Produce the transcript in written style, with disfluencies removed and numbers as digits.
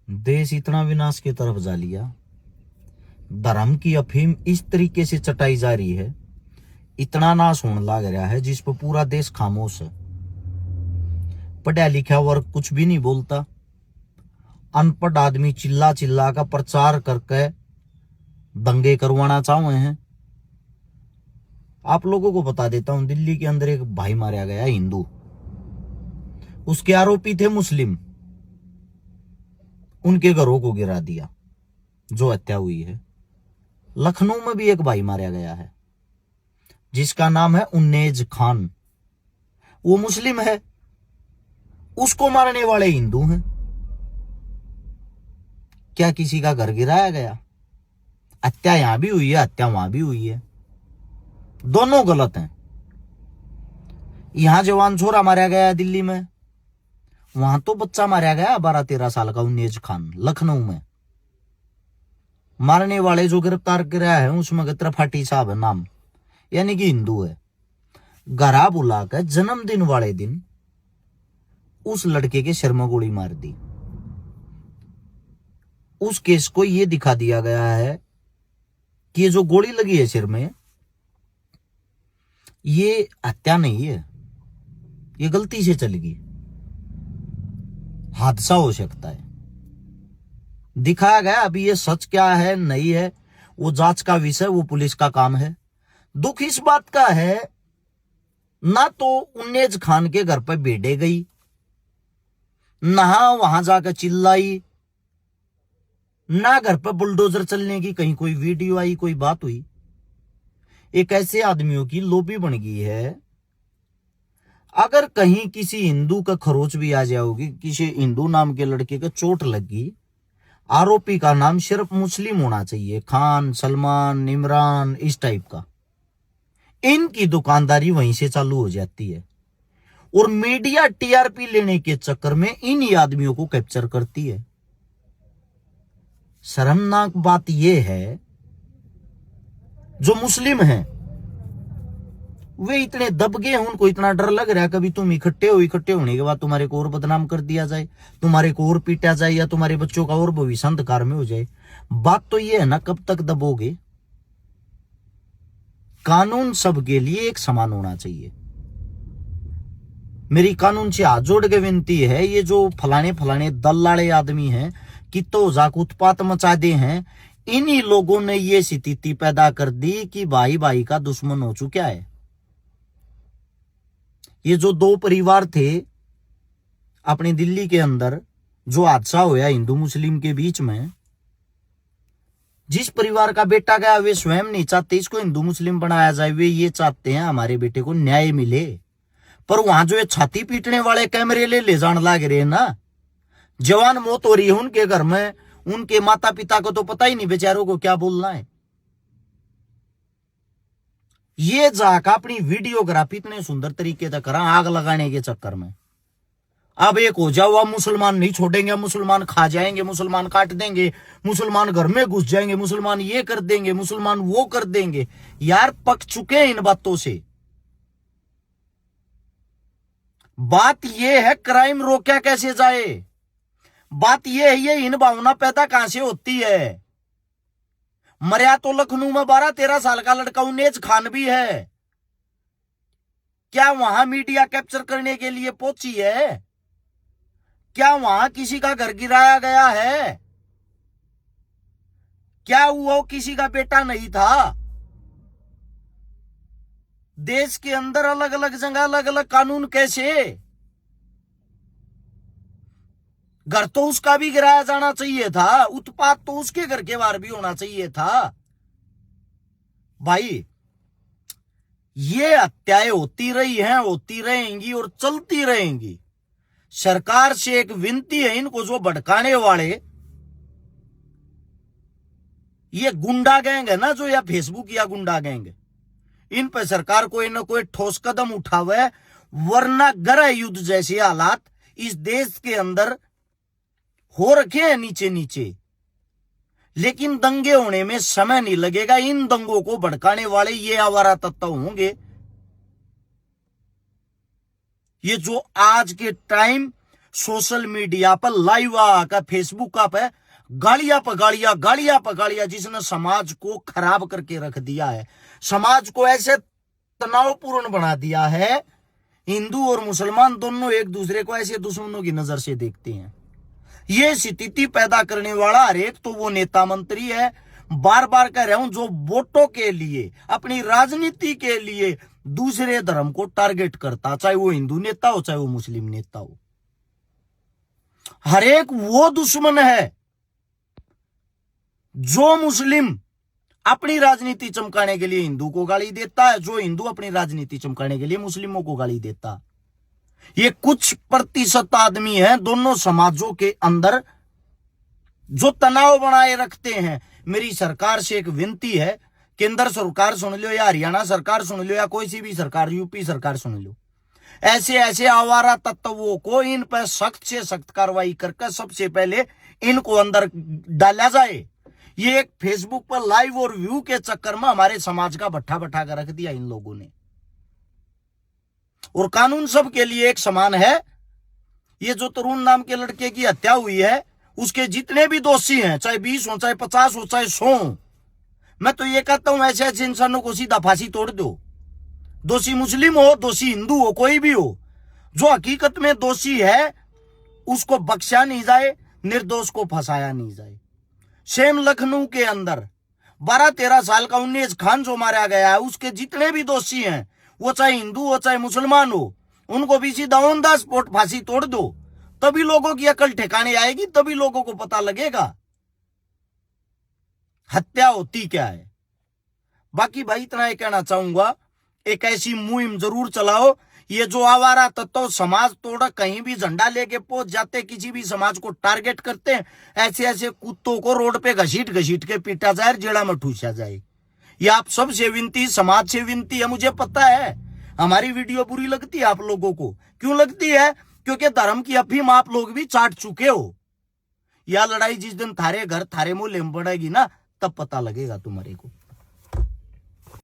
देश इतना विनाश की तरफ जा लिया, धर्म की अफीम इस तरीके से चटाई जा रही है, इतना नाश होने लग रहा है जिस पर पूरा देश खामोश है। पढ़ा लिखा वर्ग कुछ भी नहीं बोलता, अनपढ़ आदमी चिल्ला चिल्ला का प्रचार करके दंगे करवाना चाहे हैं। आप लोगों को बता देता हूं, दिल्ली के अंदर एक भाई मारा गया हिंदू, उसके आरोपी थे मुस्लिम, उनके घरों को गिरा दिया, जो हत्या हुई है। लखनऊ में भी एक भाई मारा गया है जिसका नाम है उन्नेज खान, वो मुस्लिम है, उसको मारने वाले हिंदू हैं। क्या किसी का घर गिराया गया? हत्या यहां भी हुई है, हत्या वहां भी हुई है, दोनों गलत हैं। यहां जवान छोरा मारा गया दिल्ली में, वहां तो बच्चा मारा गया 12-13 साल का उन्नेज खान, लखनऊ में। मारने वाले जो गिरफ्तार कराया है उसमें त्रिपाठी साहब है नाम, यानी कि हिंदू है। घरा बुलाकर जन्मदिन वाले दिन उस लड़के के सिर में गोली मार दी। उस केस को यह दिखा दिया गया है कि ये जो गोली लगी है सिर में, ये हत्या नहीं है, ये गलती से चली गई, हादसा हो सकता है। दिखाया गया, अभी ये सच क्या है नहीं है वो जांच का विषय, वो पुलिस का काम है। दुख इस बात का है, ना तो उन्नेज खान के घर पर भेड़े गई, ना वहां जाकर चिल्लाई, ना घर पर बुलडोजर चलने की कहीं कोई वीडियो आई, कोई बात हुई। एक ऐसे आदमियों की लॉबी बन गई है, अगर कहीं किसी हिंदू का खरोच भी आ जाओगी, किसी हिंदू नाम के लड़के को चोट लगी, आरोपी का नाम सिर्फ मुस्लिम होना चाहिए, खान, सलमान, इमरान, इस टाइप का। इनकी दुकानदारी वहीं से चालू हो जाती है और मीडिया टीआरपी लेने के चक्कर में इन आदमियों को कैप्चर करती है। शर्मनाक बात यह है, जो मुस्लिम हैं वे इतने दब गए, उनको इतना डर लग रहा है कभी तुम इकट्ठे होने के बाद तुम्हारे को और बदनाम कर दिया जाए, तुम्हारे को और पीटा जाए, या तुम्हारे बच्चों का और भविष्य अंधकार में हो जाए। बात तो ये है ना, कब तक दबोगे? कानून सबके लिए एक समान होना चाहिए। मेरी कानून से हाथ जोड़ के विनती है, ये जो फलाने दल्लाड़े आदमी हैं, कि तो जाक उत्पात मचा दे हैं, इन्हीं लोगों ने ये स्थिति पैदा कर दी कि भाई भाई का दुश्मन हो चुका है। ये जो दो परिवार थे अपनी दिल्ली के अंदर, जो हादसा होया हिंदू मुस्लिम के बीच में, जिस परिवार का बेटा गया वे स्वयं नहीं चाहते इसको हिंदू मुस्लिम बनाया जाए, वे ये चाहते हैं हमारे बेटे को न्याय मिले। पर वहां जो ये छाती पीटने वाले कैमरे ले जाने लग रहे हैं ना, जवान मौत हो रही है उनके घर में, उनके माता पिता को तो पता ही नहीं बेचारों को क्या बोलना है। ये जाकर अपनी वीडियोग्राफी इतने सुंदर तरीके से करा आग लगाने के चक्कर में। अब एक हो जाओ, मुसलमान नहीं छोड़ेंगे, मुसलमान खा जाएंगे, मुसलमान काट देंगे, मुसलमान घर में घुस जाएंगे, मुसलमान ये कर देंगे, मुसलमान वो कर देंगे। यार पक चुके हैं इन बातों से। बात यह है क्राइम रोका कैसे जाए, बात यह है ये इन भावना पैदा कहां से होती है। मरिया तो लखनऊ में 12-13 साल का लड़का उन्नेज खान भी है, क्या वहां मीडिया कैप्चर करने के लिए पहुंची है? क्या वहां किसी का घर गिराया गया है? क्या वो किसी का बेटा नहीं था? देश के अंदर अलग अलग जगह अलग अलग कानून कैसे? घर तो उसका भी गिराया जाना चाहिए था, उत्पात तो उसके घर के बाहर भी होना चाहिए था। भाई ये हत्याएं होती रही हैं, होती रहेंगी और चलती रहेंगी। सरकार से एक विनती है, इनको जो भड़काने वाले ये गुंडा गैंग है ना, जो या फेसबुक या गुंडा गैंग, इन पर सरकार कोई ना कोई ठोस कदम उठावे, वरना गृह युद्ध जैसे हालात इस देश के अंदर हो रखे हैं नीचे नीचे। लेकिन दंगे होने में समय नहीं लगेगा, इन दंगों को भड़काने वाले ये आवारा तत्व होंगे, ये जो आज के टाइम सोशल मीडिया पर लाइव आकर फेसबुक पे गालियां पगाड़ियां जिसने समाज को खराब करके रख दिया है, समाज को ऐसे तनावपूर्ण बना दिया है। हिंदू और मुसलमान दोनों एक दूसरे को ऐसे दुश्मनों की नजर से देखते हैं। ये स्थिति पैदा करने वाला हर एक तो वो नेता मंत्री है, बार बार कह रहा हूं, जो वोटों के लिए, अपनी राजनीति के लिए दूसरे धर्म को टारगेट करता, चाहे वो हिंदू नेता हो चाहे वो मुस्लिम नेता हो। हर एक वो दुश्मन है जो मुस्लिम अपनी राजनीति चमकाने के लिए हिंदू को गाली देता है, जो हिंदू अपनी राजनीति चमकाने के लिए मुस्लिमों को गाली देता। ये कुछ प्रतिशत आदमी हैं दोनों समाजों के अंदर जो तनाव बनाए रखते हैं। मेरी सरकार से एक विनती है, केंद्र सरकार सुन लो या हरियाणा सरकार सुन लो या कोई सी भी सरकार, यूपी सरकार सुन लो, ऐसे ऐसे आवारा तत्वों को इन पर सख्त से सख्त कार्रवाई करके सबसे पहले इनको अंदर डाला जाए। ये एक फेसबुक पर लाइव और व्यू के चक्कर में हमारे समाज का भट्ठा बैठा कर रख दिया इन लोगों ने। और कानून सब के लिए एक समान है। ये जो तरुण नाम के लड़के की हत्या हुई है, उसके जितने भी दोषी हैं, चाहे 20 हो चाहे 50 हो चाहे 100, मैं तो ये कहता हूं ऐसे ऐसे इंसानों को सीधा फांसी तोड़ दो। दोषी मुस्लिम हो, दोषी हिंदू हो, कोई भी हो, जो हकीकत में दोषी है उसको बख्शा नहीं जाए, निर्दोष को फंसाया नहीं जाए। सेम लखनऊ के अंदर 12-13 साल का 19 खान जो मारा गया है, उसके जितने भी दोषी हैं, वो चाहे हिंदू हो चाहे मुसलमान हो, उनको भी सीधा ऑन द स्पॉट फांसी तोड़ दो। तभी लोगों की अकल ठिकाने आएगी, तभी लोगों को पता लगेगा हत्या होती क्या है। बाकी भाई इतना ही कहना चाहूंगा, एक ऐसी मुहिम जरूर चलाओ। ये जो आवारा तत्व समाज तोड़ कहीं भी झंडा लेके पहुंच जाते, किसी भी समाज को टारगेट करते हैं, ऐसे ऐसे कुत्तों को रोड पे घसीट घसीट के पीटा जाए, जेड़ा में ठूसा जाए। ये आप सबसे विनती, समाज से विनती है। मुझे पता है हमारी वीडियो बुरी लगती है आप लोगों को, क्यों लगती है? क्योंकि धर्म की अफीम आप लोग भी चाट चुके हो। यह लड़ाई जिस दिन थारे घर थारे मुंह में बढ़ेगी ना, तब पता लगेगा तुम्हारे को।